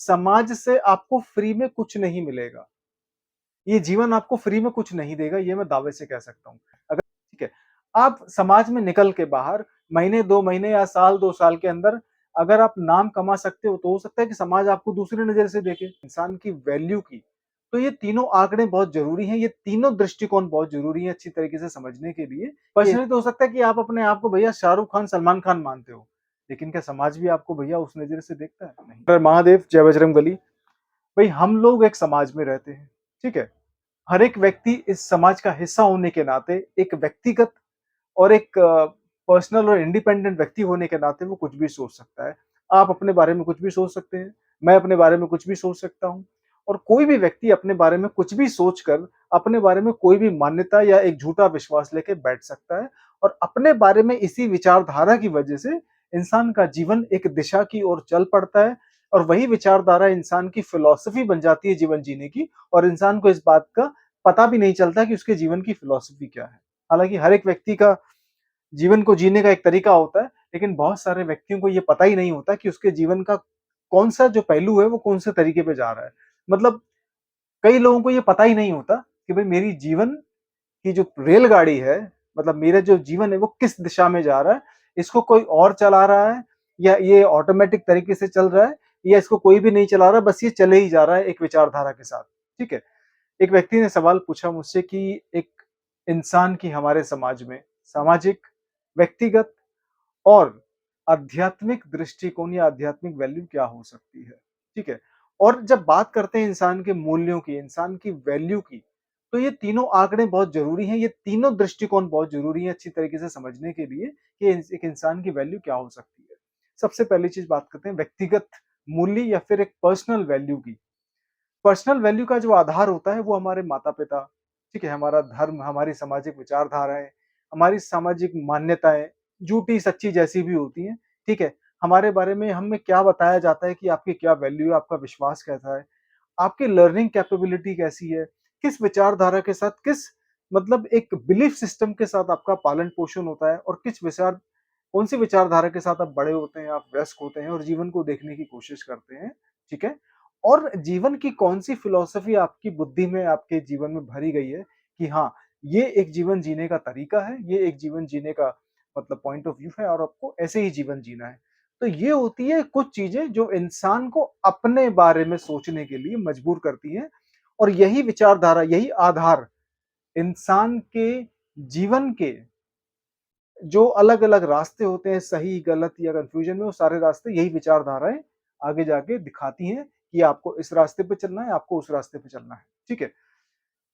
समाज से आपको फ्री में कुछ नहीं मिलेगा। ये जीवन आपको फ्री में कुछ नहीं देगा, ये मैं दावे से कह सकता हूँ। अगर ठीक है, आप समाज में निकल के बाहर महीने, 2 महीने या साल, 2 साल के अंदर अगर आप नाम कमा सकते हो, तो हो सकता है कि समाज आपको दूसरी नज़र से देखे। इंसान की वैल्यू की, तो ये तीनों आंकड़े बहुत ज़रूरी हैं, ये तीनों दृष्टिकोण बहुत ज़रूरी हैं अच्छी तरीके से समझने के लिए। पर्सनली तो हो सकता है कि आप अपने आप को भैया शाहरुख खान, सलमान खान मानते हो, लेकिन क्या समाज भी आपको भैया उस नज़रिए से देखता है? नहीं। हर महादेव, जय बजरंगबली। भई हम लोग एक समाज में रहते हैं, ठीक है? हर एक व्यक्ति इस समाज का हिस्सा होने के नाते एक व्यक्तिगत और एक पर्सनल और इंडिपेंडेंट व्यक्ति होने के नाते वो कुछ भी सोच सकता है। आप अपने बारे में कुछ भी सोच सकते हैं, मैं अपने बारे में कुछ भी सोच सकता हूँ और कोई भी व्यक्ति अपने बारे में कुछ भी सोचकर अपने बारे में कोई भी मान्यता या एक झूठा विश्वास लेके बैठ सकता है और अपने बारे में इसी विचारधारा की वजह से इंसान का जीवन एक दिशा की ओर चल पड़ता है और वही विचारधारा इंसान की फिलॉसफी बन जाती है जीवन जीने की और इंसान को इस बात का पता भी नहीं चलता कि उसके जीवन की फिलॉसफी क्या है। हालाँकि हर एक व्यक्ति का जीवन को जीने का एक तरीका होता है, लेकिन बहुत सारे व्यक्तियों को ये पता ही नहीं होता कि उसके जीवन का कौन-सा जो पहलू है, वो कौन-से तरीके पे जा रहा है। मतलब कई लोगों को ये पता ही नहीं होता कि भई मेरी जीवन की जो रेलगाड़ी है, मतलब मेरा जो जीवन है, वो किस दिशा में जा रहा है। इसको कोई और चला रहा है या ये ऑटोमैटिक तरीके से चल रहा है या इसको कोई भी नहीं चला रहा, बस ये चले ही जा रहा है एक विचारधारा के साथ, ठीक है? एक व्यक्ति ने सवाल पूछा मुझसे कि एक इंसान की हमारे समाज में सामाजिक, व्यक्तिगत और आध्यात्मिक दृष्टिकोण या आध्यात्मिक वैल्यू क्या हो सकती है? ठीक है? और जब बात करते हैं इंसान के मूल्यों की, इंसान की वैल्यू की, तो ये तीनों आंकड़े बहुत ज़रूरी हैं, ये तीनों दृष्टिकोण बहुत ज़रूरी हैं अच्छी तरीके से समझने के लिए कि एक इंसान की वैल्यू क्या हो सकती है। सबसे पहली चीज़ बात करते हैं व्यक्तिगत मूल्य या फिर एक पर्सनल वैल्यू की। पर्सनल वैल्यू का जो आधार होता है वो हमारे माता-पिता, ठीक है? हमारा धर्म, हमारी सामाजिक विचारधाराएँ, हमारी सामाजिक मान्यताएँ, झूठी-सच्ची जैसी भी होती हैं, ठीक है? हमारे बारे में हमें क्या बताया जाता है कि आपकी क्या वैल्यू है, आपका विश्वास कैसा है, आपकी लर्निंग कैपेबिलिटी कैसी है, किस विचारधारा के साथ किस मतलब एक बिलीफ सिस्टम के साथ आपका पालन-पोषण होता है और किस विचार कौन-सी विचारधारा के साथ आप बड़े होते हैं, आप वयस्क होते हैं और जीवन को देखने की कोशिश करते हैं, ठीक है? और जीवन की कौन-सी फिलॉसफी आपकी बुद्धि में, आपके जीवन में भरी गई है कि हाँ, ये एक जीवन जीने का तरीका है, ये एक जीवन जीने का मतलब पॉइंट ऑफ व्यू है और आपको ऐसे ही जीवन जीना है। तो ये होती है कुछ चीज़ें जो इंसान को अपने बारे में सोचने के लिए मजबूर करती हैं और यही विचारधारा, यही आधार इंसान के जीवन के जो अलग-अलग रास्ते होते हैं, सही, गलत या कन्फ्यूजन में, वो सारे रास्ते यही विचारधाराएँ आगे जाके दिखाती हैं कि आपको इस रास्ते पे चलना है, आपको उस रास्ते पे चलना है, ठीक है?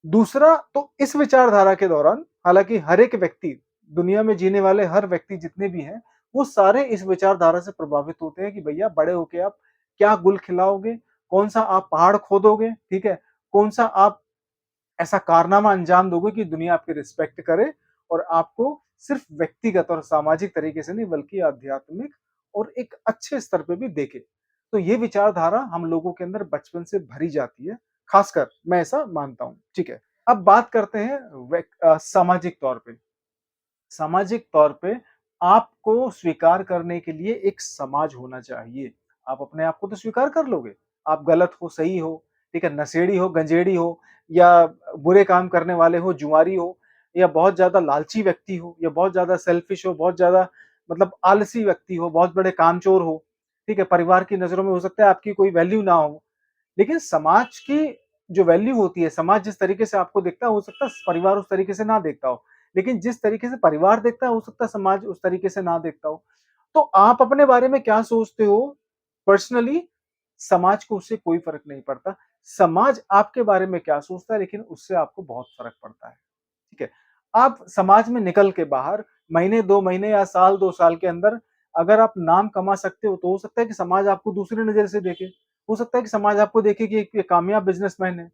दूसरा तो इस विचारधारा के दौरान हालाँकि हर एक व्यक्ति, दुनिया में जीने वाले हर व्यक्ति जितने भी हैं, वो सारे इस विचारधारा से प्रभावित होते हैं कि भैया बड़े होके आप क्या गुल खिलाओगे? कौन-सा आप पहाड़ खोदोगे? ठीक है? कौन-सा आप ऐसा कारनामा अंजाम दोगे कि दुनिया आपकी रिस्पेक्ट करे और आपको सिर्फ व्यक्तिगत और सामाजिक तरीके से नहीं बल्कि आध्यात्मिक और एक अच्छे स्तर पे भी देखे। तो ये विचारधारा हम लोगों के अंदर बचपन से भरी जाती है, खासकर मैं ऐसा मानता हूँ, ठीक है। अब बात करते हैं सामाजिक तौर पे। सामाजिक तौर पे आपको स्वीकार करने के लिए एक समाज होना चाहिए। आप अपने आप को तो स्वीकार कर लोगे। आप गलत हो, सही हो, ठीक है, नशेड़ी हो, गंजेड़ी हो या बुरे काम करने वाले हो, जुआरी हो या बहुत ज़्यादा लालची व्यक्ति हो या बहुत ज़्यादा सेल्फिश हो, बहुत ज़्यादा मतलब आलसी व्यक्ति हो, बहुत बड़े कामचोर हो, ठीक है, परिवार की नज़रों में हो सकता है आपकी कोई वैल्यू ना हो। लेकिन समाज की जो वैल्यू होती है, समाज जिस तरीके से आपको देखता है, हो सकता है परिवार उस तरीके से ना देखता हो। लेकिन जिस तरीके से परिवार देखता है, हो सकता है समाज उस तरीके से ना देखता हो। तो आप अपने बारे में क्या सोचते हो पर्सनली, समाज को उससे कोई फ़र्क नहीं पड़ता। समाज आपके बारे में क्या सोचता है, लेकिन उससे आपको बहुत फ़र्क पड़ता है। ठीक है? आप समाज में निकल के बाहर महीने, 2 महीने या साल, 2 साल के अंदर अगर आप नाम कमा सकते हो, तो हो सकता है कि समाज आपको दूसरी नज़र से देखे। हो सकता है कि समाज आपको देखे कि एक ये कामयाब बिज़नेसमैन है।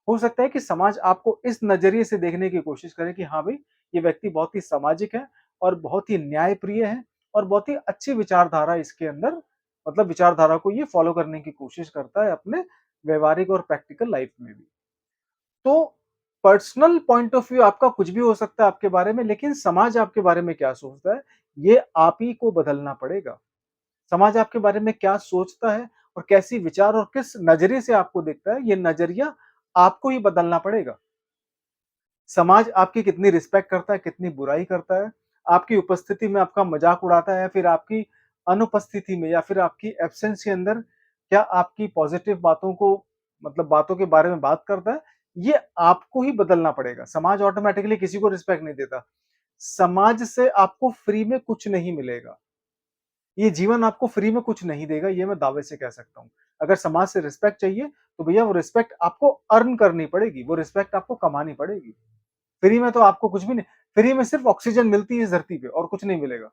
हो सकता है कि समाज आपको इस नज़रिए से देखने की कोशिश करे कि हाँ भाई, ये व्यक्ति बहुत ही सामाजिक है और बहुत ही न्यायप्रिय है और बहुत ही अच्छी विचारधारा इसके अंदर मतलब विचारधारा को ये फ़ॉलो करने की कोशिश करता है अपने व्यावहारिक और प्रैक्टिकल लाइफ़ में भी। तो पर्सनल पॉइंट ऑफ व्यू आपका कुछ भी हो सकता है आपके बारे में, लेकिन समाज आपके बारे में क्या सोचता है, ये आप ही को बदलना पड़ेगा। समाज आपके बारे में क्या सोचता है और कैसी विचार और किस नज़रिए से आपको देखता है, ये नज़रिया आपको ही बदलना पड़ेगा। समाज आपकी कितनी रिस्पेक्ट करता है, कितनी बुराई करता है, आपकी उपस्थिति में आपका मज़ाक उड़ाता है या फिर आपकी अनुपस्थिति में या फिर आपकी एब्सेंस के अंदर क्या आपकी पॉज़िटिव बातों को मतलब बातों के बारे में बात करता है, ये आपको ही बदलना पड़ेगा। समाज ऑटोमैटिकली किसी को रिस्पेक्ट नहीं देता। समाज से आपको फ्री में कुछ नहीं मिलेगा। ये जीवन आपको फ्री में कुछ नहीं देगा, ये मैं दावे से कह सकता हूँ। अगर समाज से रिस्पेक्ट चाहिए, तो भैया वो रिस्पेक्ट आपको अर्न करनी पड़ेगी, वो रिस्पेक्ट आपको कमानी पड़ेगी। फ्री में तो आपको कुछ भी नहीं, फ्री में सिर्फ ऑक्सीजन मिलती है इस धरती पे और कुछ नहीं मिलेगा,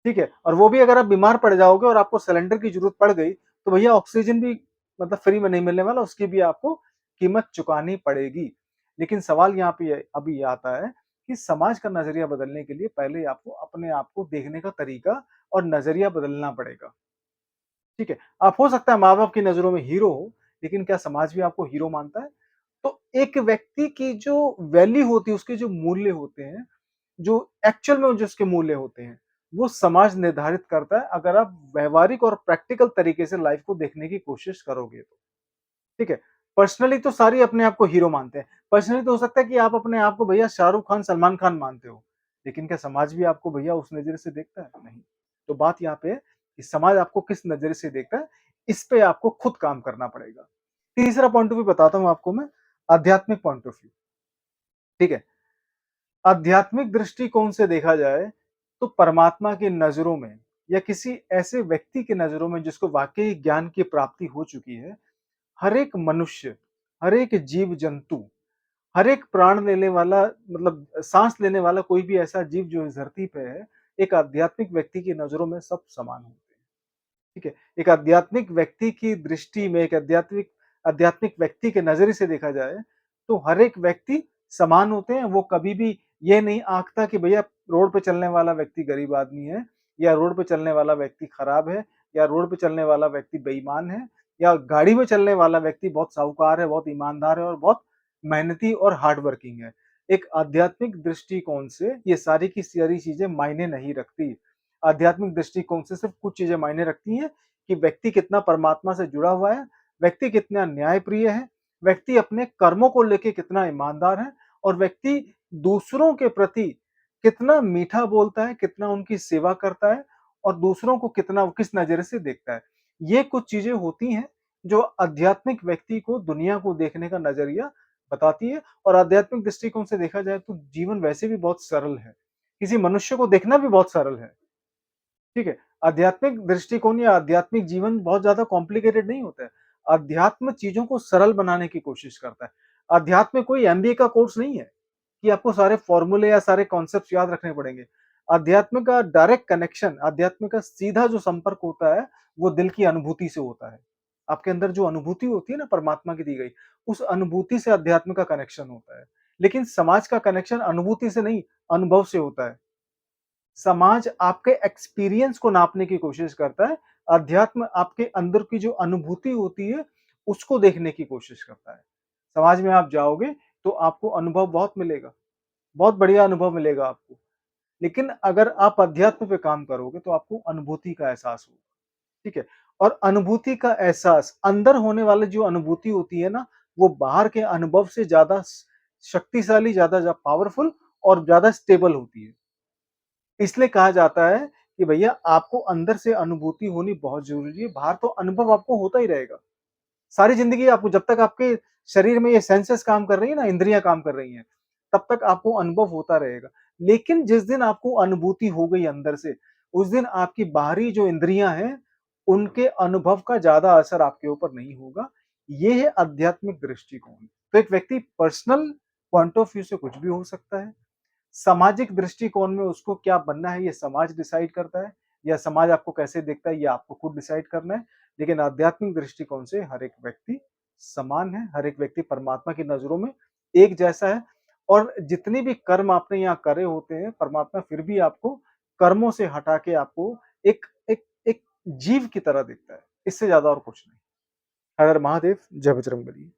ठीक है? और वो भी अगर आप बीमार पड़ जाओगे और आपको सिलेंडर की ज़रूरत पड़ गई, तो भैया ऑक्सीजन भी मतलब फ्री में नहीं मिलने वाला, उसकी भी आपको कीमत चुकानी पड़ेगी। लेकिन सवाल यहाँ पे अभी ये आता है कि समाज का नज़रिया बदलने के लिए पहले आपको अपने आप को देखने का तरीका और नज़रिया बदलना पड़ेगा, ठीक है? आप हो सकता है माँ-बाप की नज़रों में हीरो हो, लेकिन क्या समाज भी आपको हीरो मानता है? तो एक व्यक्ति की जो वैल्यू होती है, उसके जो मूल्य होते हैं, जो एक्चुअल में जो उसके मूल्य होते हैं, वो समाज निर्धारित करता है अगर आप व्यावहारिक और प्रैक्टिकल तरीके से लाइफ को देखने की कोशिश करोगे तो, ठीक है? पर्सनली तो सारे अपने आप को हीरो मानते हैं। पर्सनली तो हो सकता है कि आप अपने आप को भैया शाहरुख खान, सलमान खान मानते हो, लेकिन क्या समाज भी आपको भैया उस नज़रिए से देखता है? नहीं। तो बात यहाँ पे है कि समाज आपको किस नज़रिए से देखता है, इस पे आपको खुद काम करना पड़ेगा। तीसरा पॉइंट ऑफ व्यू बताता हूँ आपको मैं, आध्यात्मिक पॉइंट ऑफ व्यू, ठीक है? आध्यात्मिक दृष्टिकोण से देखा जाए, तो परमात्मा की नज़रों में या किसी ऐसे व्यक्ति की नज़रों में जिसको वाक़ई ज्ञान की प्राप्ति हो चुकी है, हर एक मनुष्य, हर एक जीव-जंतु, हर एक प्राण लेने वाला मतलब साँस लेने वाला कोई भी ऐसा जीव जो इस धरती पे है, एक आध्यात्मिक व्यक्ति की नज़रों में सब समान होते हैं। ठीक है? एक आध्यात्मिक व्यक्ति की दृष्टि में, एक आध्यात्मिक आध्यात्मिक व्यक्ति के नज़रिए से देखा जाए, तो हर एक व्यक्ति समान होते हैं। वो कभी भी ये नहीं आँकता कि भैया रोड पे चलने वाला व्यक्ति गरीब आदमी है या रोड पे चलने वाला व्यक्ति खराब है या रोड पे चलने वाला व्यक्ति बेईमान है या गाड़ी में चलने वाला व्यक्ति बहुत साहूकार है, बहुत ईमानदार है और बहुत मेहनती और हार्ड वर्किंग है। एक आध्यात्मिक दृष्टिकोण से ये सारी की सारी चीज़ें मायने नहीं रखती। आध्यात्मिक दृष्टिकोण से सिर्फ कुछ चीज़ें मायने रखती हैं कि व्यक्ति कितना परमात्मा से जुड़ा हुआ है, व्यक्ति कितना न्यायप्रिय है, व्यक्ति अपने कर्मों को लेके कितना ईमानदार है और व्यक्ति दूसरों के प्रति कितना मीठा बोलता है, कितना उनकी सेवा करता है और दूसरों को कितना किस नज़रिए से देखता है। ये कुछ चीज़ें होती हैं जो आध्यात्मिक व्यक्ति को दुनिया को देखने का नज़रिया बताती है और आध्यात्मिक दृष्टिकोण से देखा जाए तो जीवन वैसे भी बहुत सरल है। किसी मनुष्य को देखना भी बहुत सरल है। ठीक है? आध्यात्मिक दृष्टिकोण या आध्यात्मिक जीवन बहुत ज़्यादा कॉम्प्लिकेटेड नहीं होता है। अध्यात्म चीज़ों को सरल बनाने की कोशिश करता है। अध्यात्म कोई एमबीए का कोर्स नहीं है कि आपको सारे फॉर्मूले या सारे कॉन्सेप्ट्स याद रखने पड़ेंगे। अध्यात्म का डायरेक्ट कनेक्शन, अध्यात्म का सीधा जो संपर्क होता है, वो दिल की अनुभूति से होता है। आपके अंदर जो अनुभूति होती है ना परमात्मा की दी गई, उस अनुभूति से अध्यात्म का कनेक्शन होता है। लेकिन समाज का कनेक्शन अनुभूति से नहीं, अनुभव से होता है। समाज आपके एक्सपीरियंस को नापने की कोशिश करता है, अध्यात्म आपके अंदर की जो अनुभूति होती है, उसको देखने की कोशिश करता है। समाज में आप जाओगे, तो आपको अनुभव बहुत मिलेगा, बहुत बढ़िया अनुभव मिलेगा आपको। लेकिन अगर आप अध्यात्म पे काम करोगे, तो आपको अनुभूति का एहसास होगा, ठीक है? और अनुभूति का एहसास, अंदर होने वाली जो अनुभूति होती है ना, वो बाहर के अनुभव से ज़्यादा शक्तिशाली, ज़्यादा पावरफुल और ज़्यादा स्टेबल होती है। इसलिए कहा जाता है कि भैया आपको अंदर से अनुभूति होनी बहुत ज़रूरी है, बाहर तो अनुभव आपको होता ही रहेगा। सारी ज़िंदगी आपको जब तक आपके शरीर में ये सेंसेस काम कर रही है ना, इंद्रियाँ काम कर रही हैं, तब तक आपको अनुभव होता रहेगा। लेकिन जिस दिन आपको अनुभूति हो गई अंदर से, उस दिन आपकी बाहरी जो इंद्रियाँ हैं, उनके अनुभव का ज़्यादा असर आपके ऊपर नहीं होगा। ये है आध्यात्मिक दृष्टिकोण। तो एक व्यक्ति पर्सनल पॉइंट ऑफ व्यू से कुछ भी हो सकता है। सामाजिक दृष्टिकोण में उसको क्या बनना है ये समाज डिसाइड करता है या समाज आपको कैसे देखता है ये आपको खुद डिसाइड करना है। लेकिन आध्यात्मिक दृष्टिकोण से हर एक व्यक्ति समान है, हर एक व्यक्ति परमात्मा की नज़रों में एक जैसा है और जितने भी कर्म आपने यहाँ करे होते हैं, परमात्मा फिर भी आपको कर्मों से हटा के आपको एक एक एक जीव की तरह देखता है। इससे ज़्यादा और कुछ नहीं। हर हर महादेव, जय बजरंगबली।